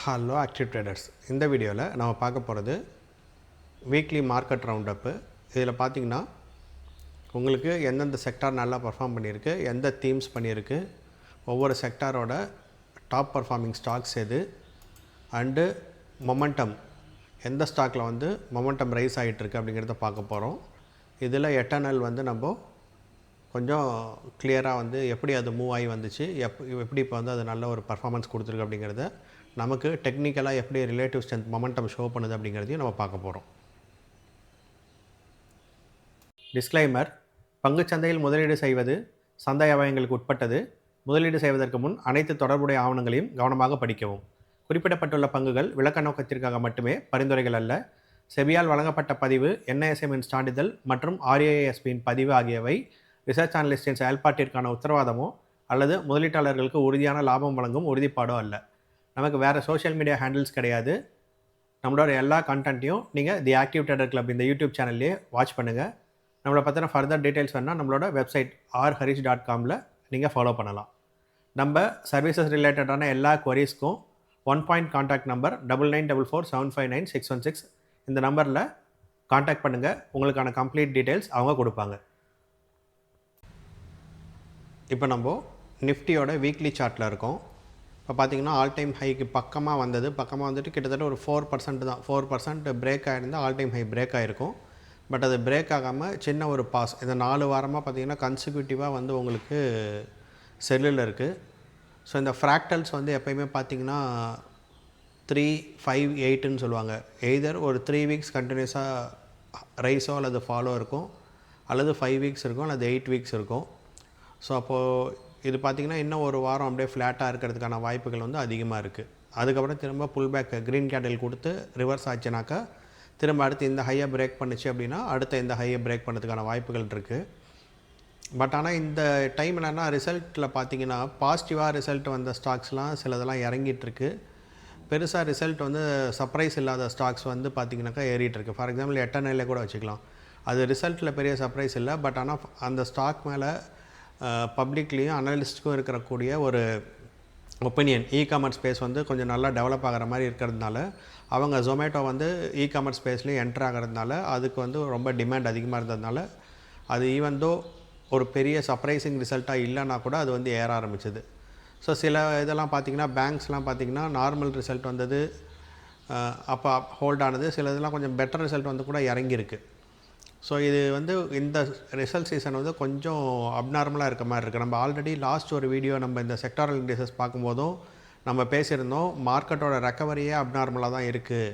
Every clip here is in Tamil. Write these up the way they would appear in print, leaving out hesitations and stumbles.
Hello active traders. இந்த வீடியோவில் நம்ம பார்க்க போகிறது வீக்லி மார்க்கெட் ரவுண்ட் அப்பு. இதில் பார்த்திங்கன்னா உங்களுக்கு எந்தெந்த செக்டார் நல்லா பர்ஃபார்ம் பண்ணியிருக்கு, எந்த தீம்ஸ் பண்ணியிருக்கு, ஒவ்வொரு செக்டாரோட டாப் பர்ஃபார்மிங் ஸ்டாக்ஸ் எது, அண்டு மொமெண்டம் எந்த ஸ்டாக்கில் வந்து மொமெண்டம் ரைஸ் ஆகிட்டுருக்கு அப்படிங்கிறத பார்க்க போகிறோம். இதில் எட்டர்னல் வந்து நம்ம கொஞ்சம் கிளியராக வந்து எப்படி அது மூவ் ஆகி வந்துச்சு, எப்படி இப்போ வந்து அது நல்ல ஒரு பர்ஃபார்மன்ஸ் கொடுத்துருக்கு அப்படிங்கிறத, நமக்கு டெக்னிக்கலாக எப்படி ரிலேட்டிவ் ஸ்ட்ரென்த் மொமெண்டம் ஷோ பண்ணுது அப்படிங்கிறதையும் நம்ம பார்க்க போகிறோம். டிஸ்க்ளைமர்: பங்குச்சந்தையில் முதலீடு செய்வது சந்தை அபாயங்களுக்கு உட்பட்டது. முதலீடு செய்வதற்கு முன் அனைத்து தொடர்புடைய ஆவணங்களையும் கவனமாக படிக்கவும். குறிப்பிடப்பட்டுள்ள பங்குகள் விளக்க நோக்கத்திற்காக மட்டுமே பரிந்துரைகள் அல்ல. செபியால் வழங்கப்பட்ட பதிவு, NISMன் சான்றிதழ் மற்றும் RIASPன் பதிவு ஆகியவை ரிசர்ச் அனலிஸ்டின் செயல்பாட்டிற்கான உத்தரவாதமோ அல்லது முதலீட்டாளர்களுக்கு உறுதியான லாபம் வழங்கும் உறுதிப்பாடோ அல்ல. நமக்கு வேறு சோஷியல் மீடியா ஹேண்டில்ஸ் கிடையாது. நம்மளோட எல்லா கண்டென்ட்டையும் நீங்கள் தி ஆக்டிவ் ட்ரேடர் கிளப் இந்த யூடியூப் சேனல்லே வாட்ச் பண்ணுங்கள். நம்மளை பற்றின ஃபர்தர் டீட்டெயில்ஸ் வேணால் நம்மளோட வெப்சைட் rharish.comல நீங்கள் ஃபாலோ பண்ணலாம். நம்ம சர்வீசஸ் ரிலேட்டடான எல்லா குவரிஸ்க்கும் 1 பாயிண்ட் கான்டாக்ட் நம்பர் 9944759616 இந்த நம்பரில் கான்டாக்ட் பண்ணுங்கள். உங்களுக்கான கம்ப்ளீட் டீட்டெயில்ஸ் அவங்க கொடுப்பாங்க. இப்போ நம்ம நிஃப்டியோட வீக்லி சார்ட்டில் இருக்கோம். இப்போ பார்த்திங்கன்னா ஆல் டைம் ஹைக்கு பக்கமாக வந்துட்டு கிட்டத்தட்ட ஒரு 4% தான். 4% பிரேக் ஆகிருந்தால் ஆல் டைம் ஹை பிரேக் ஆகிருக்கும். பட் அது பிரேக் ஆகாமல் சின்ன ஒரு பாஸ். இந்த 4 வாரமாக பார்த்திங்கன்னா கன்சிக்யூட்டிவாக வந்து உங்களுக்கு செல்லில் இருக்குது. ஸோ இந்த ஃப்ராக்டல்ஸ் வந்து எப்போயுமே பார்த்திங்கன்னா 3, 5, 8ன்னு சொல்லுவாங்க. எய்தர் ஒரு 3 வீக்ஸ் கண்டினியூஸாக ரைஸோ அல்லது ஃபாலோ இருக்கும், அல்லது 5 வீக்ஸ் இருக்கும், அல்லது 8 வீக்ஸ் இருக்கும். ஸோ அப்போது இது பார்த்திங்கன்னா இன்னும் ஒரு வாரம் அப்படியே ஃப்ளாட்டாக இருக்கிறதுக்கான வாய்ப்புகள் வந்து அதிகமாக இருக்குது. அதுக்கப்புறம் திரும்ப புல் பேக் க்ரீன் கேண்டில் கொடுத்து ரிவர்ஸ் ஆச்சுனாக்கா திரும்ப அடுத்து இந்த ஹையை பிரேக் பண்ணிச்சு அப்படின்னா அடுத்த இந்த ஹையை பிரேக் பண்ணுறதுக்கான வாய்ப்புகள் இருக்குது. பட் ஆனால் இந்த டைம் என்னென்னா ரிசல்ட்டில் பார்த்திங்கன்னா பாசிட்டிவாக ரிசல்ட் வந்த ஸ்டாக்ஸ்லாம் சிலதெல்லாம் இறங்கிட்டுருக்கு. பெருசாக ரிசல்ட் வந்து சர்ப்ரைஸ் இல்லாத ஸ்டாக்ஸ் வந்து பார்த்திங்கனாக்கா ஏறிட்டுருக்கு. ஃபார் எக்ஸாம்பிள் எட்டர்னல்லே கூட வச்சுக்கலாம். அது ரிசல்ட்டில் பெரிய சர்ப்ரைஸ் இல்லை. பட் ஆனால் அந்த ஸ்டாக் மேலே பப்ளிக்லேயும் அனலிஸ்ட்டுக்கும் இருக்கக்கூடிய ஒரு ஒப்பீனியன், இ-காமர்ஸ் ஸ்பேஸ் வந்து கொஞ்சம் நல்லா டெவலப் ஆகிற மாதிரி இருக்கிறதுனால அவங்க ஜொமேட்டோ வந்து இ-காமர்ஸ் ஸ்பேஸ்லேயும் என்ட்ரு ஆகிறதுனால அதுக்கு வந்து ரொம்ப டிமாண்ட் அதிகமாக இருந்ததுனால அது ஈவன் தோ ஒரு பெரிய சர்ப்ரைசிங் ரிசல்ட்டாக இல்லைன்னா கூட அது வந்து ஏற ஆரம்பிச்சது. ஸோ சில இதெல்லாம் பார்த்திங்கன்னா பேங்க்ஸ்லாம் பார்த்திங்கன்னா நார்மல் ரிசல்ட் வந்தது, அப்போ ஹோல்ட் ஆனது. சில இதெல்லாம் கொஞ்சம் பெட்டர் ரிசல்ட் வந்து கூட இறங்கியிருக்கு. ஸோ இது வந்து இந்த ரிசல்ட் சீசன் வந்து கொஞ்சம் அப்நார்மலாக இருக்க மாதிரி இருக்குது. நம்ம ஆல்ரெடி லாஸ்ட் ஒரு வீடியோ நம்ம இந்த செக்டாரல் இண்டெக்ஸஸ் பார்க்கும்போதும் நம்ம பேசியிருந்தோம், மார்க்கெட்டோட ரெக்கவரியே அப்நார்மலாக தான் இருக்குது.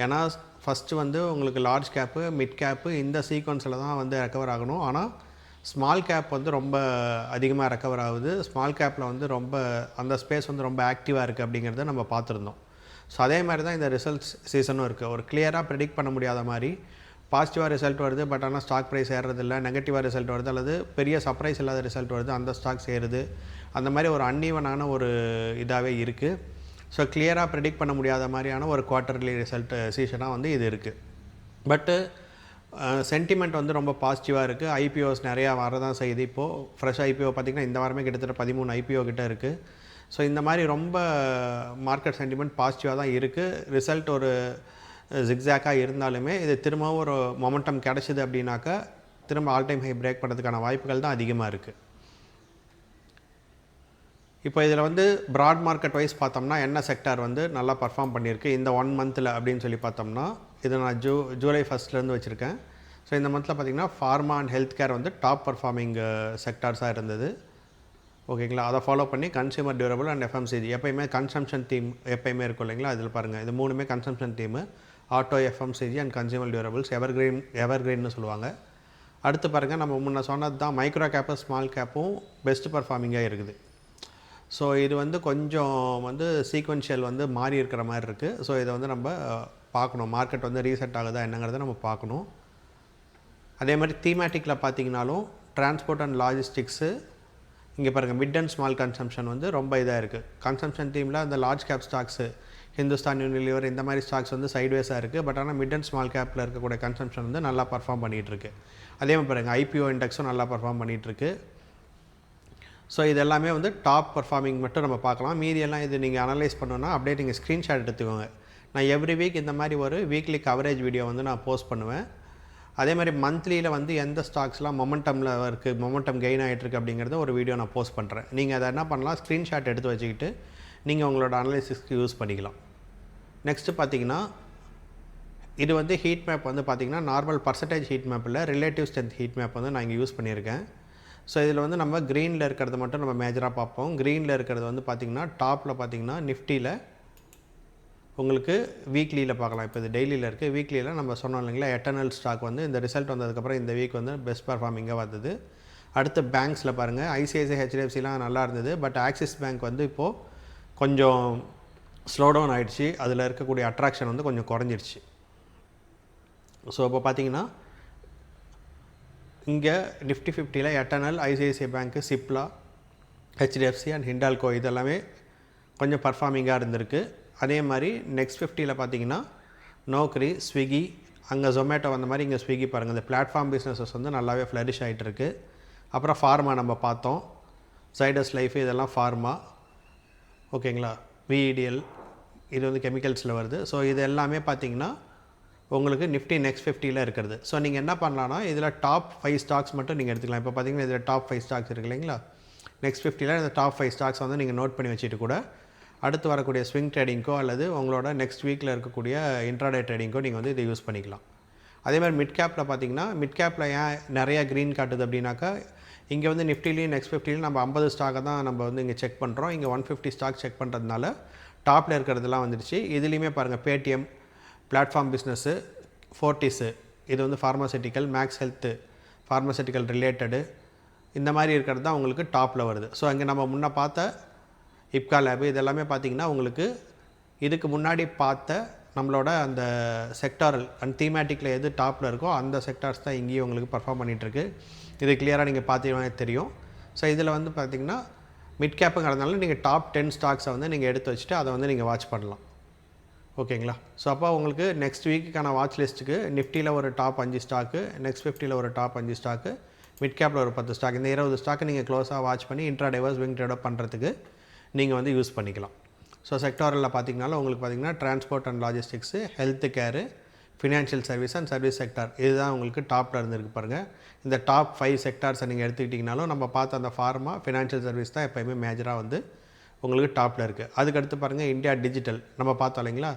ஏன்னா ஃபஸ்ட்டு வந்து உங்களுக்கு லார்ஜ் கேப்பு, மிட் கேப்பு இந்த சீக்வன்ஸில் தான் வந்து ரெக்கவர் ஆகணும். ஆனால் ஸ்மால் கேப் வந்து ரொம்ப அதிகமாக ரெக்கவர் ஆகுது. ஸ்மால் கேப்பில் வந்து ரொம்ப அந்த ஸ்பேஸ் வந்து ரொம்ப ஆக்டிவாக இருக்குது அப்படிங்கிறத நம்ம பார்த்துருந்தோம். ஸோ அதே மாதிரி தான் இந்த ரிசல்ட்ஸ் சீசனும் இருக்குது. ஒரு கிளியராக ப்ரெடிக்ட் பண்ண முடியாத மாதிரி பாசிட்டிவாக ரிசல்ட் வருது, பட் ஆனால் ஸ்டாக் ப்ரைஸ் ஏறுறதில்லை. நெகட்டிவாக ரிசல்ட் வருது அல்லது பெரிய சர்ப்ரைஸ் இல்லாத ரிசல்ட் வருது, அந்த ஸ்டாக்ஸ் ஏறுது. அந்த மாதிரி ஒரு அன்ஈவனான ஒரு இதாகவே இருக்குது. ஸோ கிளியராக ப்ரெடிக்ட் பண்ண முடியாத மாதிரியான ஒரு குவார்ட்டர்லி ரிசல்ட் சீசனாக வந்து இது இருக்குது. பட்டு சென்டிமெண்ட் வந்து ரொம்ப பாசிட்டிவாக இருக்குது. ஐபிஓஸ் நிறையா வரதான் செய்யுது. இப்போது ஃப்ரெஷ் ஐபிஓ பார்த்திங்கன்னா இந்த வாரமே கிட்டத்தட்ட 13 ஐபிஓ கிட்டே இருக்குது. ஸோ இந்த மாதிரி ரொம்ப மார்க்கெட் சென்டிமெண்ட் பாசிட்டிவாக தான் இருக்குது. ரிசல்ட் ஒரு ஜிக்ஸாக்காக இருந்தாலுமே இது திரும்பவும் ஒரு மொமெண்டம் கிடச்சிது அப்படின்னாக்கா திரும்ப ஆல் டைம் ஹை பிரேக் பண்ணுறதுக்கான வாய்ப்புகள் தான் அதிகமாக இருக்குது. இப்போ இதில் வந்து ப்ராட் மார்க்கெட் வைஸ் பார்த்தோம்னா என்ன செக்டார் வந்து நல்லா பர்ஃபார்ம் பண்ணியிருக்கு இந்த 1 மந்தில் அப்படின்னு சொல்லி பார்த்தோம்னா, இதை நான் ஜூலை 1 வச்சுருக்கேன். ஸோ இந்த மந்தில் பார்த்திங்கன்னா ஃபார்மா அண்ட் ஹெல்த் கேர் வந்து டாப் பர்ஃபார்மிங் செக்டார்ஸாக இருந்தது. ஓகேங்களா? அதை ஃபாலோ பண்ணி கன்சியூமர் டியூரபிள் அண்ட் FMCG எப்போயுமே கன்சம்ஷன் தீம் எப்போயுமே இருக்கும் இல்லைங்களா? இதில் பாருங்கள், இது 3மே consumption theme. Auto, FMCG and consumer durables எவர்கிரீன்னு சொல்லுவாங்க. அடுத்து பாருங்கள், நம்ம முன்ன சொன்னது தான் மைக்ரோ கேப்பும் ஸ்மால் கேப்பும் பெஸ்ட் பர்ஃபார்மிங்காக இருக்குது. ஸோ இது வந்து கொஞ்சம் வந்து சீக்வென்ஷியல் வந்து மாறி இருக்கிற மாதிரி இருக்குது. ஸோ இதை வந்து நம்ம பார்க்கணும், மார்க்கெட் வந்து ரீசெட் ஆகுதா என்னங்கிறத நம்ம பார்க்கணும். அதே மாதிரி தீமேட்டிக்கில் பார்த்திங்கனாலும் டிரான்ஸ்போர்ட் அண்ட் லாஜிஸ்டிக்ஸு இங்கே பாருங்கள், மிட் அண்ட் ஸ்மால் கன்சம்ஷன் வந்து ரொம்ப இதாக இருக்குது. கன்சம்ஷன் தீமில் அந்த large cap stocks Hindustan Unilever இந்த மாதிரி ஸ்டாக்ஸ் வந்து சைட்வேஸாக இருக்குது. பட் ஆனால் மிட் அண்ட் ஸ்மால் கேப்பில் இருக்கக்கூடிய கன்சம்ஷன் வந்து நல்லா பர்ஃபார்ம் பண்ணிகிட்ருக்கு. அதே மாதிரி பாருங்கள், IPO இண்டெக்ஸும் நல்லா பர்ஃபார்ம் பண்ணிகிட்ருக்கு. ஸோ இது எல்லாமே வந்து டாப் பர்ஃபார்மிங் மட்டும் நம்ம பார்க்கலாம். மீதி எல்லாம் இது நீங்கள் அனலைஸ் பண்ணணும்னா அப்படியே நீங்கள் ஸ்க்ரீன்ஷாட் எடுத்துக்கோங்க. நான் எவ்ரி வீக் இந்த மாதிரி ஒரு வீக்லி கவரேஜ் வீடியோ வந்து நான் போஸ்ட் பண்ணுவேன். அதே மாதிரி மந்த்லியில் வந்து எந்த ஸ்டாக்ஸ்லாம் மொமெண்டமில் இருக்குது, மொமெண்டம் கெயின் ஆகிட்டுருக்கு அப்படிங்கிறத ஒரு வீடியோ நான் போஸ்ட் பண்ணுறேன். நீங்கள் அதை என்ன பண்ணலாம், ஸ்க்ரீன்ஷாட் எடுத்து வச்சுக்கிட்டு நீங்கள் உங்களோட அனலைசிஸ்க்கு யூஸ் பண்ணிக்கலாம். நெக்ஸ்ட்டு பார்த்தீங்கன்னா இது வந்து ஹீட் மேப் வந்து பார்த்திங்கன்னா நார்மல் பர்சன்டேஜ் ஹீட் மேப் இல்லை, ரிலேட்டிவ் ஸ்ட்ரென்த் ஹீட் மேப் வந்து நான் இங்கே யூஸ் பண்ணியிருக்கேன். ஸோ இதில் வந்து நம்ம க்ரீனில் இருக்கிறத மட்டும் நம்ம மேஜராக பார்ப்போம். க்ரீனில் இருக்கிறது வந்து பார்த்திங்கன்னா டாப்பில் பார்த்திங்கன்னா நிஃப்டியில் உங்களுக்கு வீக்லியில் பார்க்கலாம். இப்போ இது டெய்லியில் இருக்குது. வீக்லியில் நம்ம சொன்னோம் இல்லைங்களா, எட்டர்னல் ஸ்டாக் வந்து இந்த ரிசல்ட் வந்ததுக்கப்புறம் இந்த வீக் வந்து பெஸ்ட் பர்ஃபார்மிங்காக வந்தது. அடுத்து பேங்க்ஸில் பாருங்கள், ஐசிஐசிஐ ஹெச்டிஎஃப்சிலாம் நல்லா இருந்தது. பட் ஆக்சிஸ் பேங்க் வந்து இப்போது கொஞ்சம் ஸ்லோ டவுன் ஆகிடுச்சு. அதில் இருக்கக்கூடிய அட்ராக்ஷன் வந்து கொஞ்சம் குறைஞ்சிருச்சு. ஸோ இப்போ பார்த்தீங்கன்னா இங்கே நிஃப்டி 50ல் Eternal, ICICI bank, Cipla, HDFC and Hindalco இதெல்லாமே கொஞ்சம் பர்ஃபார்மிங்காக இருந்திருக்கு. அதே மாதிரி நெக்ஸ்ட் 50ல் பார்த்தீங்கன்னா நோக்ரி, ஸ்விக்கி, அங்கே ஜொமேட்டோ அந்த மாதிரி இங்கே ஸ்விக்கி பாருங்கள், இந்த பிளாட்ஃபார்ம் பிஸ்னஸஸ் வந்து நல்லாவே ஃப்ளரிஷ் ஆகிட்டு இருக்குது. அப்புறம் ஃபார்மா நம்ம பார்த்தோம், சைடஸ் லைஃப் இதெல்லாம் ஃபார்மா, ஓகேங்களா. விஇடிஎல் இது வந்து கெமிக்கல்ஸில் வருது. ஸோ இது எல்லாமே பார்த்திங்கன்னா உங்களுக்கு நிஃப்டி நெக்ஸ்ட் 50ல் இருக்கிறது. ஸோ நீங்கள் என்ன பண்ணலான்னா இதில் டாப் 5 ஸ்டாக்ஸ் மட்டும் நீங்கள் எடுத்துக்கலாம். இப்போ பார்த்தீங்கன்னா இதில் டாப் 5 ஸ்டாக்ஸ் இருக்குது இல்லைங்களா. நெக்ஸ்ட் 50ல் இந்த டாப் 5 ஸ்டாக்ஸ் வந்து நீங்கள் நோட் பண்ணி வச்சுட்டு கூட அடுத்து வரக்கூடிய ஸ்விங் ட்ரேடிங்க்கோ அல்லது உங்களோட நெக்ஸ்ட் வீக்கில் இருக்கக்கூடிய இன்ட்ராடே ட்ரேடிங்க்கோ நீங்கள் வந்து இதை யூஸ் பண்ணிக்கலாம். அதேமாதிரி மிட் கேப்பில் பார்த்தீங்கன்னா, மிட் கேப்பில் ஏன் நிறையா க்ரீன் காட்டுது அப்படின்னாக்கா, இங்கே வந்து நிஃப்டிலையும் நெக்ஸ்ட் 50லையும் நம்ம 50 ஸ்டாக்கை தான் நம்ம வந்து இங்கே செக் பண்ணுறோம். இங்கே 150 ஸ்டாக் செக் பண்ணுறதுனால டாப்பில் இருக்கிறதுலாம் வந்துடுச்சு. இதுலேயுமே பாருங்கள், பேடிஎம், பிளாட்ஃபார்ம் பிஸ்னஸ்ஸு, ஃபோர்டிஸு இது வந்து pharmaceutical, Max health pharmaceutical related இந்த மாதிரி இருக்கிறது தான் உங்களுக்கு டாப்பில் வருது. ஸோ இங்கே நம்ம முன்னே பார்த்த இப்கா லேபு இதெல்லாமே பார்த்திங்கன்னா உங்களுக்கு இதுக்கு முன்னாடி பார்த்த நம்மளோட அந்த செக்டாரல் அண்ட் தீமேட்டிக்கில் எது டாப்பில் இருக்கோ அந்த செக்டார்ஸ் தான் இங்கேயும் உங்களுக்கு பர்ஃபார்ம் பண்ணிகிட்ருக்கு. இது கிளியராக நீங்கள் பார்த்தீங்கன்னா தெரியும். ஸோ இதில் வந்து பார்த்திங்கன்னா மிட் கேப்புங்கிறதுனால நீங்கள் டாப் 10 ஸ்டாக்ஸை வந்து நீங்கள் எடுத்து வச்சுட்டு அதை வந்து நீங்கள் வாட்ச் பண்ணலாம். ஓகேங்களா. ஸோ அப்போ உங்களுக்கு நெக்ஸ்ட் வீக்குக்கான வாட்ச் லிஸ்ட்டுக்கு நிஃப்டியில் ஒரு டாப் 5 ஸ்டாக்கு, நெக்ஸ்ட் 50ல் ஒரு டாப் 5 ஸ்டாக்கு, மிட் கேப்பில் ஒரு 10 ஸ்டாக், இந்த 20 ஸ்டாக்கு நீங்கள் க்ளோஸாக வாட்ச் பண்ணி இன்ட்ராடேவோ ஸ்விங் ட்ரேடோ பண்ணுறதுக்கு நீங்கள் வந்து யூஸ் பண்ணிக்கலாம். ஸோ செக்டாரில் பார்த்திங்கனாலும் உங்களுக்கு பார்த்திங்கன்னா transport and logistics, health care, financial service and service sector இதுதான் உங்களுக்கு டாப்பில் இருந்துருக்கு பாருங்கள். இந்த டாப் 5 செக்டார்ஸை நீங்கள் எடுத்துக்கிட்டிங்கனாலும் நம்ம பார்த்த அந்த ஃபார்மா, ஃபினான்ஷியல் சர்வீஸ் தான் எப்போயுமே மேஜராக வந்து உங்களுக்கு டாப்பில் இருக்குது. அதுக்கடுத்து பாருங்கள் இந்தியா டிஜிட்டல் நம்ம பார்த்தோம் இல்லைங்களா,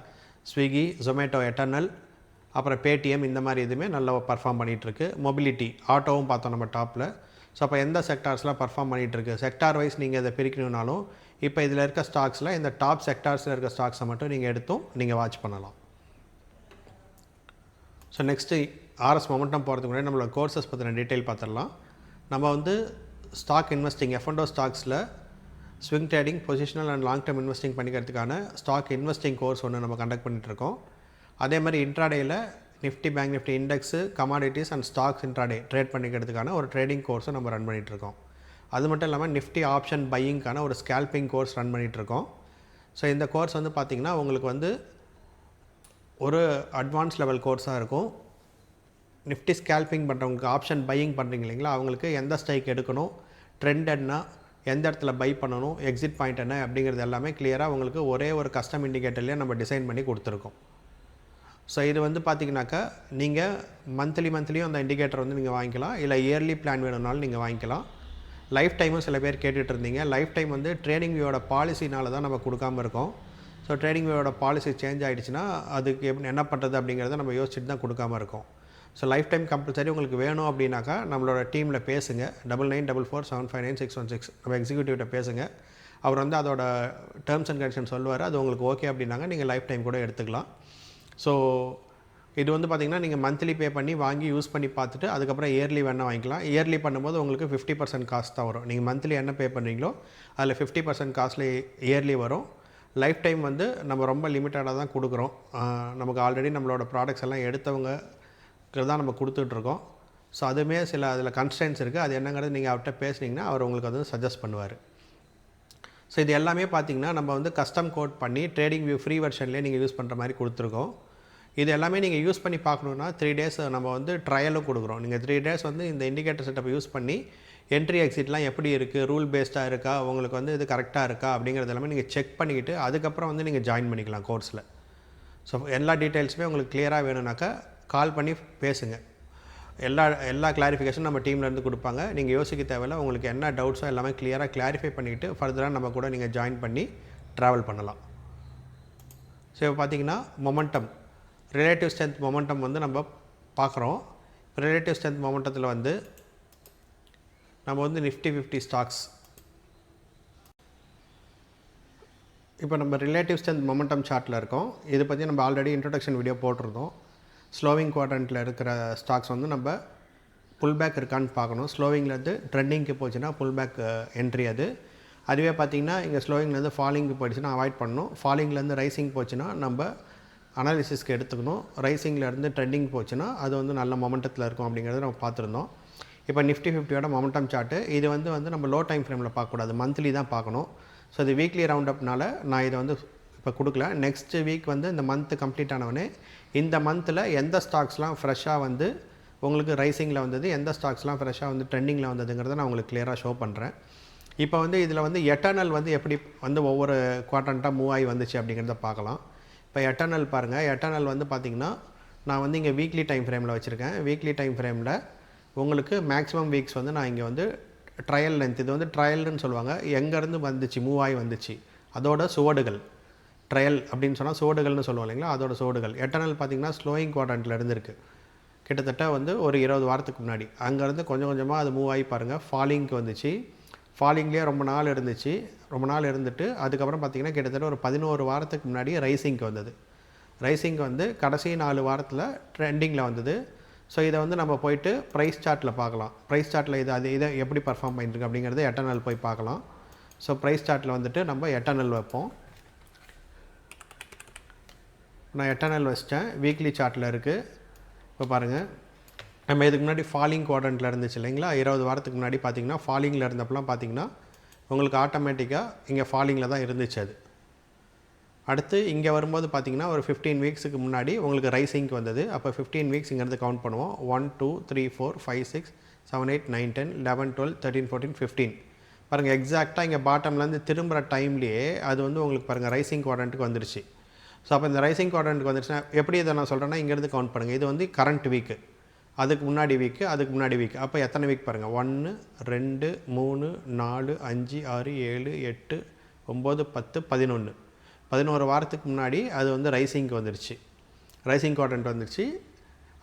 ஸ்விக்கி, ஜொமேட்டோ, எட்டர்னல், அப்புறம் பேடிஎம் இந்த மாதிரி இதுவுமே நல்லா பர்ஃபார்ம் பண்ணிகிட்ருக்கு. மொபிலிட்டி, ஆட்டோவும் பார்த்தோம் நம்ம டாப்பில். ஸோ அப்போ எந்த செக்டார்ஸ்லாம் பர்ஃபார்ம் பண்ணிகிட்ருக்கு, செக்டார் வைஸ் நீங்கள் இதை பிரிக்கணுன்னாலும் இப்போ இதில் இருக்க ஸ்டாக்ஸில் இந்த டாப் செக்டார்ஸில் இருக்க ஸ்டாக்ஸை மட்டும் நீங்கள் எடுத்தும் நீங்கள் வாட்ச் பண்ணலாம். ஸோ நெக்ஸ்ட்டு ஆர்எஸ் மொமெண்டம் போகிறதுக்கு முன்னாடி நம்மளோட கோர்சஸ் பற்றின டீட்டெயில் பார்த்துடலாம். நம்ம வந்து ஸ்டாக் இன்வெஸ்டிங் F&O ஸ்டாக்ஸில் swing trading, positional and long term investing பண்ணிக்கிறதுக்கான ஸ்டாக் இன்வெஸ்டிங் கோர்ஸ் ஒன்று நம்ம கண்டக்ட் பண்ணிகிட்ருக்கோம். அதே மாதிரி இன்ட்ராடேயில் Nifty, bank Nifty index, commodities and stocks intraday trade பண்ணிக்கிறதுக்கான ஒரு ட்ரேடிங் கோர்ஸும் நம்ம ரன் பண்ணிகிட்ருக்கோம். அது மட்டும் இல்லாமல் நிஃப்டி ஆப்ஷன் பையிங்கான ஒரு ஸ்கேல்பிங் கோர்ஸ் ரன் பண்ணிகிட்ருக்கோம். ஸோ இந்த கோர்ஸ் வந்து பார்த்திங்கன்னா உங்களுக்கு வந்து ஒரு அட்வான்ஸ் லெவல் கோர்ஸாக இருக்கும். நிஃப்டி ஸ்கேல்பிங் பண்ணுறவங்களுக்கு, ஆப்ஷன் பையிங் பண்ணுறீங்க இல்லைங்களா, அவங்களுக்கு எந்த ஸ்ட்ரைக் எடுக்கணும், ட்ரெண்ட் என்ன, எந்த இடத்துல பை பண்ணணும், எக்ஸிட் பாயிண்ட் என்ன அப்படிங்கிறது எல்லாமே கிளியராக உங்களுக்கு ஒரே ஒரு கஸ்டம் இண்டிகேட்டர்லேயே நம்ம டிசைன் பண்ணி கொடுத்துருக்கோம். ஸோ இது வந்து பார்த்திங்கனாக்கா நீங்கள் மந்த்லியும் அந்த இண்டிகேட்டர் வந்து நீங்கள் வாங்கிக்கலாம், இல்லை இயர்லி பிளான் வேணும்னாலும் நீங்கள் வாங்கிக்கலாம். லைஃப் டைமும் சில பேர் கேட்டுட்டு இருந்தீங்க. லைஃப் டைம் வந்து ட்ரேடிங் வியூவோட பாலிசினால தான் நம்ம கொடுக்காமல் இருக்கோம். ஸோ ட்ரேடிங் வியூவோட பாலிசி சேஞ்ச் ஆகிடுச்சுன்னா அதுக்கு என்ன பண்ணுறது அப்படிங்கிறத நம்ம யோசிச்சுட்டு தான் கொடுக்காமல் இருக்கோம். ஸோ லைஃப் டைம் கம்பல்சரி உங்களுக்கு வேணும் அப்படின்னாக்கா நம்மளோட டீமில் பேசுங்க. 9944759616 நம்ம எக்ஸிக்யூட்டிவ்கிட்ட பேசுங்க. அவர் வந்து அதோட டேர்ம்ஸ் அண்ட் கண்டிஷன் சொல்லுவார். அது உங்களுக்கு ஓகே அப்படின்னாங்க நீங்கள் லைஃப் டைம் கூட எடுத்துக்கலாம். ஸோ இது வந்து பார்த்திங்கன்னா நீங்கள் மந்த்லி பே பண்ணி வாங்கி யூஸ் பண்ணி பார்த்துட்டு அதுக்கப்புறம் இயர்லி வேணால் வாங்கிக்கலாம். இயர்லி பண்ணும்போது உங்களுக்கு 50% காஸ்ட் தான் வரும். நீங்கள் மந்த்லி என்ன பே பண்ணுறீங்களோ அதில் 50% காஸ்ட்டில் இயர்லி வரும். லைஃப் டைம் வந்து நம்ம ரொம்ப லிமிட்டடாக தான் கொடுக்குறோம். நமக்கு ஆல்ரெடி நம்மளோட ப்ராடக்ட்ஸ் எல்லாம் எடுத்தவங்க தான் நம்ம கொடுத்துட்ருக்கோம். ஸோ அதுவுமே சில அதில் கன்ஸ்டன்ஸ் இருக்குது. அது என்னங்கிறது நீங்கள் அவர்கிட்ட பேசுனீங்கன்னா அவர் உங்களுக்கு வந்து சஜஸ்ட் பண்ணுவார். ஸோ இது எல்லாமே பார்த்திங்கன்னா நம்ம வந்து கஸ்டம் கோட் பண்ணி ட்ரேடிங் வியூ ஃப்ரீ வெர்ஷன்லேயே நீங்கள் யூஸ் பண்ணுற மாதிரி கொடுத்துருக்கோம். இது எல்லாமே நீங்கள் யூஸ் பண்ணி பார்க்கணுன்னா 3 days நம்ம வந்து ட்ரையலும் கொடுக்குறோம். நீங்கள் 3 days வந்து இந்த இண்டிகேட்டர் செட்டப்பை யூஸ் பண்ணி என்ட்ரி எக்ஸிட்லாம் எப்படி இருக்குது, ரூல் பேஸ்டாக இருக்கா, உங்களுக்கு வந்து இது கரெக்டாக இருக்கா அப்படிங்கிறது எல்லாமே நீங்கள் செக் பண்ணிக்கிட்டு அதுக்கப்புறம் வந்து நீங்கள் ஜாயின் பண்ணிக்கலாம் கோர்ஸில். ஸோ எல்லா டீட்டெயில்ஸுமே உங்களுக்கு கிளியராக வேணும்னாக்கா கால் பண்ணி பேசுங்க. எல்லா கிளாரிஃபிகேஷன் நம்ம டீம்லேருந்து கொடுப்பாங்க. நீங்கள் யோசிக்க தேவையில்ல. உங்களுக்கு என்ன டவுட்ஸோ எல்லாமே கிளியராக கிளாரிஃபை பண்ணிவிட்டு ஃபர்தராக நம்ம கூட நீங்கள் ஜாயின் பண்ணி ட்ராவல் பண்ணலாம். ஸோ இப்போ பார்த்தீங்கன்னா மொமெண்டம், ரிலேட்டிவ் ஸ்ட்ரென்த் மொமெண்டம் வந்து நம்ம பார்க்குறோம். ரிலேட்டிவ் ஸ்ட்ரென்த் மொமெண்டத்தில் வந்து நம்ம வந்து நிஃப்டி 50 ஸ்டாக்ஸ், இப்போ நம்ம ரிலேட்டிவ் ஸ்ட்ரென்த் மொமெண்டம் சார்ட்டில் இருக்கோம். இதை பற்றி நம்ம ஆல்ரெடி இன்ட்ரடக்ஷன் வீடியோ போட்டிருந்தோம். ஸ்லோவிங் குவாட்ரண்ட்டில் இருக்கிற ஸ்டாக்ஸ் வந்து நம்ம புல் பேக் இருக்கான்னு பார்க்கணும். ஸ்லோவிங்லேருந்து ட்ரெண்டிங்க்கு போச்சுன்னா புல் பேக் என்ட்ரி அது. அதுவே பார்த்திங்கன்னா இங்கே ஸ்லோவிங்லேருந்து ஃபாலிங்க்கு போயிடுச்சுன்னா அவாய்ட் பண்ணணும். ஃபாலிங்லேருந்து ரைசிங் போச்சுன்னா நம்ம அனாலிசிஸ்க்கு எடுத்துக்கணும். ரைசிங்லேருந்து ட்ரெண்டிங் போச்சுன்னா அது வந்து நல்ல மொமெண்டத்தில் இருக்கும் அப்படிங்கிறத நம்ம பார்த்துருந்தோம். இப்போ நிஃப்டி 50யோட மொமெண்டம் சார்ட்டு இது வந்து நம்ம லோ டைம் ஃப்ரேமில் பார்க்கக்கூடாது, மந்த்லி தான் பார்க்கணும். ஸோ இது வீக்லி ரவுண்ட் அப்னால நான் இதை வந்து இப்போ கொடுக்கல. நெக்ஸ்ட் வீக் வந்து இந்த மந்த்து கம்ப்ளீட் ஆனவொடனே இந்த மந்தில் எந்த ஸ்டாக்ஸ்லாம் ஃப்ரெஷ்ஷாக வந்து உங்களுக்கு ரைசிங்கில் வந்தது, எந்த ஸ்டாக்ஸ்லாம் ஃப்ரெஷ்ஷாக வந்து ட்ரெண்டிங்கில் வந்ததுங்கிறத நான் உங்களுக்கு கிளியராக ஷோ பண்ணுறேன். இப்போ வந்து இதில் வந்து எட்டர்னல் வந்து எப்படி வந்து ஒவ்வொரு குவாட்ரண்ட்டாக மூவ் ஆகி வந்துச்சு அப்படிங்கிறத பார்க்கலாம். இப்போ எட்டர்னல் பாருங்கள். எட்டர்னல் வந்து பார்த்திங்கன்னா நான் வந்து இங்கே வீக்லி டைம் ஃப்ரேமில் வச்சுருக்கேன். வீக்லி டைம் ஃப்ரேமில் உங்களுக்கு மேக்ஸிமம் வீக்ஸ் வந்து நான் இங்கே வந்து ட்ரையல் லென்த், இது வந்து ட்ரையல்னு சொல்லுவாங்க, எங்கேருந்து வந்துச்சு மூவ் ஆகி வந்துச்சு அதோட சுவடுகள். ட்ரையல் அப்படின்னு சொன்னால் சுவடுகள்னு சொல்லுவோம் இல்லைங்களா, அதோட சுவடுகள். எட்டர்னல் பார்த்திங்கன்னா ஸ்லோயிங் குவாட்ரண்ட்டில் இருந்துருக்கு கிட்டத்தட்ட வந்து ஒரு 20 வாரத்துக்கு முன்னாடி. அங்கேருந்து கொஞ்சம் கொஞ்சமாக அது மூவ் ஆகி பாருங்கள் ஃபாலிங்க்கு வந்துச்சு. ஃபாலிங்லேயே ரொம்ப நாள் இருந்துச்சு. ரொம்ப நாள் இருந்துட்டு அதுக்கப்புறம் பார்த்திங்கன்னா கிட்டத்தட்ட ஒரு 11 வாரத்துக்கு முன்னாடி ரைசிங்க்கு வந்தது. ரைசிங்க்கு வந்து கடைசி 4 வாரத்தில் ட்ரெண்டிங்கில் வந்தது. ஸோ இதை வந்து நம்ம போயிட்டு ப்ரைஸ் சார்ட்டில் பார்க்கலாம். ப்ரைஸ் சார்ட்டில் இதை எப்படி பர்ஃபார்ம் பண்ணிட்டுருக்கு அப்படிங்கிறது எட்டர்னல் போய் பார்க்கலாம். ஸோ ப்ரைஸ் சார்ட்டில் வந்துட்டு நம்ம எட்டர்னல் வைப்போம். நான் எட்டர்னல் வச்சிட்டேன். வீக்லி சார்ட்டில் இருக்குது. இப்போ பாருங்கள், நம்ம இதுக்கு முன்னாடி ஃபாலிங் குவாட்ரண்ட்டில் இருந்துச்சு இல்லைங்களா, 20 வாரத்துக்கு முன்னாடி பார்த்திங்கன்னா ஃபாலிங்கில் இருந்தப்பெல்லாம் பார்த்திங்கன்னா உங்களுக்கு ஆட்டோமேட்டிக்காக இங்கே ஃபாலிங்கில் தான் இருந்துச்சு அது. அடுத்து இங்கே வரும்போது பார்த்திங்கன்னா ஒரு 15 வீக்ஸுக்கு முன்னாடி உங்களுக்கு ரைசிங்க்கு வந்தது. அப்போ 15 வீக்ஸ் இங்கேருந்து கவுண்ட் பண்ணுவோம். 1 2 3 4 5 6 7 8 9 10 11 12 13 14 15 பாருங்கள். எக்ஸாக்டாக இங்கே பாட்டம்லேருந்து திரும்புகிற டைம்லேயே அது வந்து உங்களுக்கு பாருங்கள் ரைசிங் குவாட்ரண்ட்டுக்கு வந்துருச்சு. ஸோ அப்போ இந்த ரைசிங் குவாட்ரண்ட்டுக்கு வந்துருச்சுன்னா எப்படி இதை நான் சொல்கிறேன்னா இங்கேருந்து கவுண்ட் பண்ணுங்கள். இது வந்து கரண்ட் வீக்கு, அதுக்கு முன்னாடி வீக்கு, அதுக்கு முன்னாடி வீக். அப்போ எத்தனை வீக் பாருங்கள், 1 2 3 4 5 6 7 8 9 10 11 வாரத்துக்கு முன்னாடி அது வந்து ரைசிங்க்கு வந்துருச்சு, ரைசிங் குவாட்ரண்ட் வந்துருச்சு.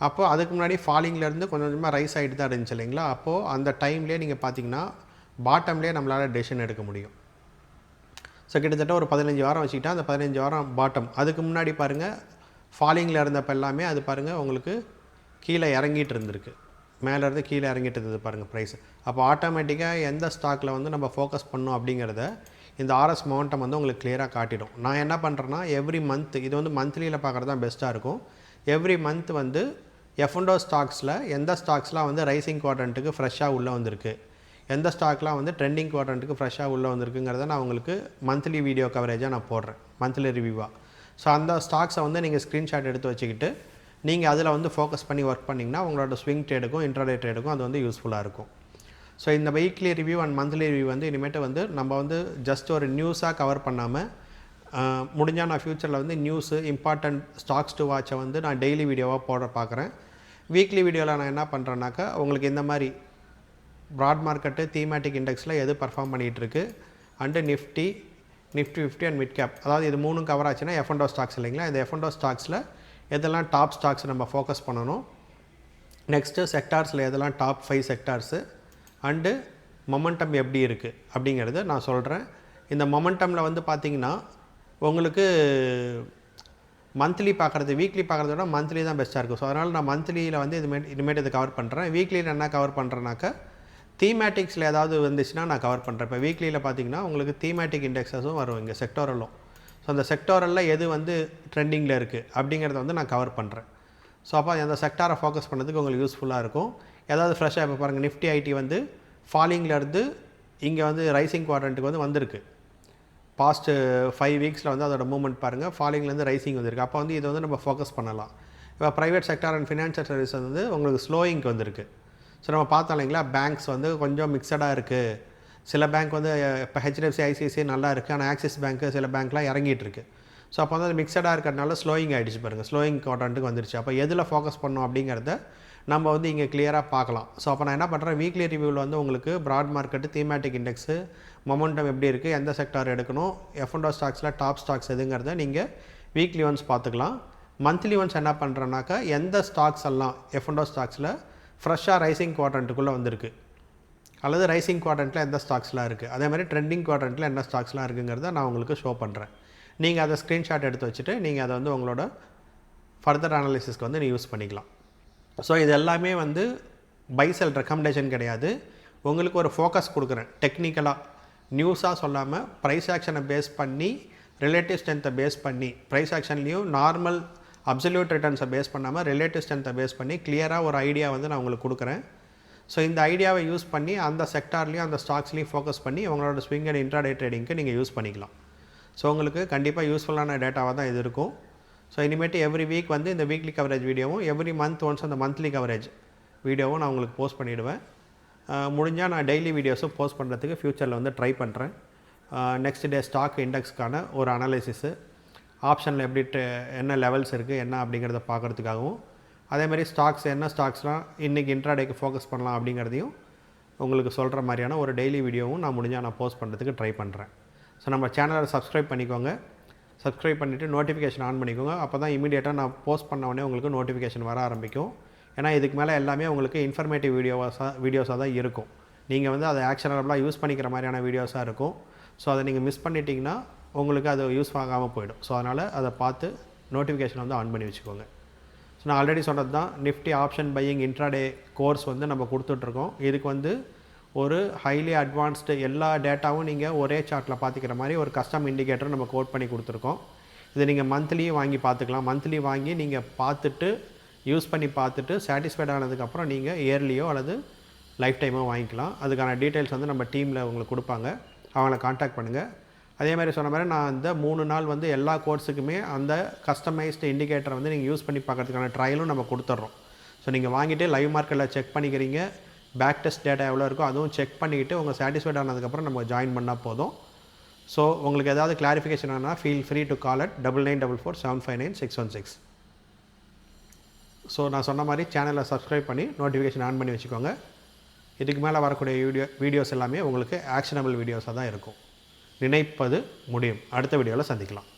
அப்போது அதுக்கு முன்னாடி ஃபாலிங்லேருந்து கொஞ்சம் கொஞ்சமாக ரைஸ் ஆகிட்டு தான் இருந்துச்சு இல்லைங்களா. அப்போது அந்த டைம்லேயே நீங்கள் பார்த்தீங்கன்னா பாட்டம்லேயே நம்மளால் டெசிஷன் எடுக்க முடியும். ஸோ கிட்டத்தட்ட ஒரு 15 வாரம் வச்சுக்கிட்டா அந்த 15 வாரம் பாட்டம். அதுக்கு முன்னாடி பாருங்கள் ஃபாலிங்கில் இருந்தப்போ எல்லாமே அது பாருங்கள் உங்களுக்கு கீழே இறங்கிட்டு இருந்திருக்கு, மேலேருந்து கீழே இறங்கிட்டு இருந்தது பாருங்கள் ப்ரைஸ். அப்போ ஆட்டோமேட்டிக்காக எந்த ஸ்டாக்கில் வந்து நம்ம ஃபோக்கஸ் பண்ணோம் அப்படிங்கிறத இந்த ஆர்எஸ் மொமெண்டம் வந்து உங்களுக்கு கிளியராக காட்டிடும். நான் என்ன பண்ணுறேன்னா எவ்ரி மந்த், இது வந்து மந்த்லியில் பார்க்குறது தான் பெஸ்ட்டாக இருக்கும். எவ்ரி மந்த் வந்து F&O ஸ்டாக்ஸில் எந்த ஸ்டாக்ஸ்லாம் வந்து ரைசிங் குவாட்ரண்ட்டுக்கு ஃப்ரெஷ்ஷாக உள்ளே வந்திருக்கு, எந்த ஸ்டாக்லாம் வந்து ட்ரெண்டிங் குவாட்ரண்ட்டுக்கு ஃப்ரெஷ்ஷாக உள்ளே வந்திருக்குங்கிறத நான் உங்களுக்கு மந்த்லி வீடியோ கவரேஜாக நான் போடுறேன், மந்த்லி ரிவ்யூவாக. ஸோ அந்த ஸ்டாக்ஸை வந்து நீங்கள் ஸ்க்ரீன்ஷாட் எடுத்து வச்சுக்கிட்டு நீங்கள் அதில் வந்து ஃபோக்கஸ் பண்ணி ஒர்க் பண்ணிங்கன்னா உங்களோட ஸ்விங் ட்ரேடுக்கும் இன்ட்ராடே ட்ரேடுக்கும் அது வந்து யூஸ்ஃபுல்லாக இருக்கும். ஸோ இந்த weekly review and monthly review வந்து இனிமேட்டு வந்து நம்ம வந்து ஜஸ்ட் ஒரு நியூஸாக கவர் பண்ணாமல் முடிஞ்சால் நான் ஃப்யூச்சரில் வந்து நியூஸு இம்பார்ட்டண்ட் ஸ்டாக்ஸ் டு வாட்சை வந்து நான் டெய்லி வீடியோவாக போட பார்க்குறேன். வீக்லி வீடியோவில் நான் என்ன பண்ணுறேன்னாக்கா உங்களுக்கு இந்த மாதிரி ப்ராட் மார்க்கெட்டு தீமேட்டிக் இண்டெக்ஸில் எது பர்ஃபார்ம் பண்ணிகிட்ருக்கு and Nifty 50 and mid cap, அதாவது இது 3 கவர் ஆச்சுன்னா F&O ஸ்டாக்ஸ் இல்லைங்களா. இந்த F&O ஸ்டாக்ஸில் எதெல்லாம் டாப் ஸ்டாக்ஸ் நம்ம ஃபோக்கஸ் பண்ணணும், நெக்ஸ்ட்டு செக்டார்ஸில் எதெல்லாம் டாப் 5 செக்டார்ஸு அண்டு மொமெண்டம் எப்படி இருக்குது அப்படிங்கிறத நான் சொல்கிறேன். இந்த மொமெண்டமில் வந்து பார்த்திங்கன்னா உங்களுக்கு மந்த்லி பார்க்குறது வீக்லி பார்க்குறத விட மந்த்லி தான் பெஸ்ட்டாக இருக்கும். ஸோ அதனால் நான் மந்த்லியில் வந்து இனிமேட்டு இதை கவர் பண்ணுறேன். வீக்லியில் என்ன கவர் பண்ணுறேன்னாக்கா தீமேட்டிக்ஸில் ஏதாவது வந்துச்சுன்னா நான் கவர் பண்ணுறேன். இப்போ வீக்லியில் பார்த்திங்கன்னா உங்களுக்கு தீமேட்டிக் இண்டெக்ஸஸும் வரும் இங்கே செக்டோரலும். ஸோ அந்த செக்டோரலில் எது வந்து ட்ரெண்டிங்கில் இருக்குது அப்படிங்கிறத வந்து நான் கவர் பண்ணுறேன். ஸோ அப்போ அந்த செக்டாரை ஃபோக்கஸ் பண்ணுறதுக்கு உங்களுக்கு யூஸ்ஃபுல்லாக இருக்கும். ஏதாவது ஃப்ரெஷ்ஷாக இப்போ பாருங்கள் நிஃப்டி ஐடி வந்து ஃபாலிங்லேருந்து இங்கே வந்து ரைசிங் குவாட்ரண்ட்டுக்கு வந்து வந்திருக்கு. பாஸ்ட்டு 5 வீக்ஸில் வந்து அதோட மூவ்மெண்ட் பாருங்கள், ஃபாலிங்லேருந்து ரைசிங் வந்திருக்கு. அப்போ வந்து இதை வந்து நம்ம ஃபோக்கஸ் பண்ணலாம். இப்போ private sector and financial service வந்து உங்களுக்கு ஸ்லோயிங்க்கு வந்திருக்கு. ஸோ நம்ம பார்த்தோம் இல்லைங்களா, பேங்க்ஸ் வந்து கொஞ்சம் மிக்சடாக இருக்குது. சில பேங்க் வந்து இப்போ ஹெச்டிஎஃப்சி, ஐசிஐசிஐ நல்லா இருக்குது, ஆனால் ஆக்சிஸ் பேங்க்கு சில பேங்க்லாம் இறங்கிட்டு இருக்குது. ஸோ அப்போ வந்து அது மிக்சடாக இருக்கிறதுனால ஸ்லோயிங் ஆகிடுச்சு பாருங்கள், ஸ்லோயிங் குவாட்ரண்ட்டுக்கு வந்துருச்சு. அப்போ எதில் ஃபோக்கஸ் பண்ணோம் அப்படிங்கிறத நம்ம வந்து இங்கே கிளியராக பார்க்கலாம். ஸோ அப்போ நான் என்ன பண்ணுறேன், வீக்லி ரிவ்யூவில் வந்து உங்களுக்கு broad market, thematic index, momentum எப்படி இருக்குது, எந்த செக்டார் எடுக்கணும், F&O ஸ்டாக்ஸில் டாப் ஸ்டாக்ஸ் எதுங்கிறத நீங்கள் வீக்லி ஒன்ஸ் பார்த்துக்கலாம். மந்த்லி ஒன்ஸ் என்ன பண்ணுறேன்னாக்கா, எந்த ஸ்டாக்ஸ் எல்லாம் F&O ஸ்டாக்ஸில் ஃப்ரெஷ்ஷாக ரைசிங் குவாட்ரண்ட்டுக்குள்ளே வந்திருக்கு, அல்லது ரைசிங் குவாட்ரண்ட்டில் எந்த ஸ்டாக்ஸ்லாம் இருக்குது, அதே மாதிரி ட்ரெண்டிங் குவாட்ரண்ட்டில் என்ன ஸ்டாக்ஸ்லாம் இருக்குங்கிறத நான் உங்களுக்கு ஷோ பண்ணுறேன். நீங்கள் அதை ஸ்க்ரீன்ஷாட் எடுத்து வச்சுட்டு நீங்கள் அதை வந்து உங்களோட ஃபர்தர் அனாலிசிஸ்க்கு வந்து யூஸ் பண்ணிக்கலாம். ஸோ இது எல்லாமே வந்து பை செல் ரெக்கமெண்டேஷன் கிடையாது. உங்களுக்கு ஒரு ஃபோக்கஸ் கொடுக்குறேன். டெக்னிக்கலாக நியூஸாக சொல்லாமல் ப்ரைஸ் ஆக்ஷனை பேஸ் பண்ணி, ரிலேட்டிவ் ஸ்ட்ரென்த்தை பேஸ் பண்ணி, ப்ரைஸ் ஆக்ஷன்லேயும் நார்மல் அப்சல்யூட் ரிட்டர்ன்ஸை பேஸ் பண்ணாமல் ரிலேட்டிவ் ஸ்ட்ரென்த்தை பேஸ் பண்ணி கிளியராக ஒரு ஐடியா வந்து நான் உங்களுக்கு கொடுக்குறேன். ஸோ இந்த ஐடியாவை யூஸ் பண்ணி அந்த செக்டார்லேயும் அந்த ஸ்டாக்ஸ்லேயும் ஃபோக்கஸ் பண்ணி உங்களோட ஸ்விங் அண்ட் இன்ட்ராடே ட்ரேடிங்க்கு நீங்கள் யூஸ் பண்ணிக்கலாம். ஸோ உங்களுக்கு கண்டிப்பாக யூஸ்ஃபுல்லான டேட்டாவாக தான் இது இருக்கும். ஸோ இனிமேட்டு எவ்ரி வீக் வந்து இந்த வீக்லி கவரேஜ் வீடியோவும், எவ்ரி மந்த் ஒன்ஸ் அந்த மந்த்லி கவரேஜ் வீடியோவும் நான் உங்களுக்கு போஸ்ட் பண்ணிவிடுவேன். முடிஞ்சால் நான் டெய்லி வீடியோஸும் போஸ்ட் பண்ணுறதுக்கு ஃப்யூச்சரில் வந்து ட்ரை பண்ணுறேன். நெக்ஸ்ட் டே ஸ்டாக் இண்டெக்ஸ்க்கான ஒரு அனாலிசிஸு, ஆப்ஷனில் எப்படி என்ன லெவல்ஸ் இருக்குது என்ன அப்படிங்கிறத பார்க்குறதுக்காகவும், அதேமாதிரி ஸ்டாக்ஸ் என்ன ஸ்டாக்ஸ்லாம் இன்றைக்கி இன்ட்ராடேக்கு ஃபோக்கஸ் பண்ணலாம் அப்படிங்கிறதையும் உங்களுக்கு சொல்கிற மாதிரியான ஒரு டெய்லி வீடியோவும் நான் முடிஞ்சால் நான் போஸ்ட் பண்ணுறதுக்கு ட்ரை பண்ணுறேன். ஸோ நம்ம சேனலை சப்ஸ்கிரைப் பண்ணிக்கோங்க. சப்ஸ்கிரைப் பண்ணிவிட்டு நோட்டிஃபிகேஷன் ஆன் பண்ணிக்கோங்க. அப்போ தான் இமீடியட்டாக நான் போஸ்ட் பண்ண உடனே உங்களுக்கு நோட்டிஃபிகேஷன் வர ஆரம்பிக்கும். ஏன்னா இதுக்கு மேலே எல்லாமே உங்களுக்கு இன்ஃபர்மேட்டிவ் வீடியோஸாக தான் இருக்கும். நீங்கள் வந்து அதை ஆக்ஷனபிளாக யூஸ் பண்ணிக்கிற மாதிரியான வீடியோஸாக இருக்கும். ஸோ அதை நீங்கள் மிஸ் பண்ணிட்டீங்கன்னா உங்களுக்கு அது யூஸ் ஆகாமல் போயிடும். ஸோ அதனால் அதை பார்த்து நோட்டிஃபிகேஷன் வந்து ஆன் பண்ணி வச்சுக்கோங்க. ஸோ நான் ஆல்ரெடி சொன்னது தான், Nifty option buying intraday course வந்து நம்ம கொடுத்துட்ருக்கோம். இதுக்கு வந்து ஒரு ஹைலி அட்வான்ஸ்டு எல்லா டேட்டாவும் நீங்கள் ஒரே சார்ட்டில் பார்த்துக்கிற மாதிரி ஒரு கஸ்டம் இண்டிகேட்டர் நம்ம கோட் பண்ணி கொடுத்துருக்கோம். இதை நீங்கள் மந்த்லியும் வாங்கி பார்த்துக்கலாம். மந்த்லி வாங்கி நீங்கள் பார்த்துட்டு யூஸ் பண்ணி பார்த்துட்டு சாட்டிஸ்ஃபைட் ஆனதுக்கப்புறம் நீங்கள் இயர்லியோ அல்லது லைஃப் டைமோ வாங்கிக்கலாம். அதுக்கான டீட்டெயில்ஸ் வந்து நம்ம டீமில் உங்களுக்கு கொடுப்பாங்க, அவங்கள காண்டாக்ட் பண்ணுங்கள். அதே மாதிரி சொன்ன மாதிரி நான் இந்த 3 நாள் வந்து எல்லா கோர்ஸுக்குமே அந்த கஸ்டமைஸ்டு இண்டிகேட்டரை வந்து நீங்கள் யூஸ் பண்ணி பார்க்குறதுக்கான ட்ரையலும் நம்ம கொடுத்துட்றோம். ஸோ நீங்கள் வாங்கிட்டு லைவ் மார்க்கெட்டில் செக் பண்ணிக்கிறீங்க, பேக் டெஸ்ட் டேட்டா எவ்வளோ இருக்கோ அதுவும் செக் பண்ணிவிட்டு உங்கள் சாட்டிஸ்ஃபைட் ஆனதுக்கப்புறம் நம்ம ஜாயின் பண்ணால் போதும். ஸோ உங்களுக்கு ஏதாவது கிளாரிஃபிகேஷன் ஆனால் feel free to call at 9944759616. So நான் சொன்ன மாதிரி சேனலை சப்ஸ்கிரைப் பண்ணி நோட்டிஃபிகேஷன் ஆன் பண்ணி வச்சுக்கோங்க. இதுக்கு மேலே வரக்கூடிய வீடியோஸ் எல்லாமே உங்களுக்கு ஆக்ஷனபிள் வீடியோஸாக தான் இருக்கும். நினைப்பது முடியும். அடுத்த வீடியோவில் சந்திக்கலாம்.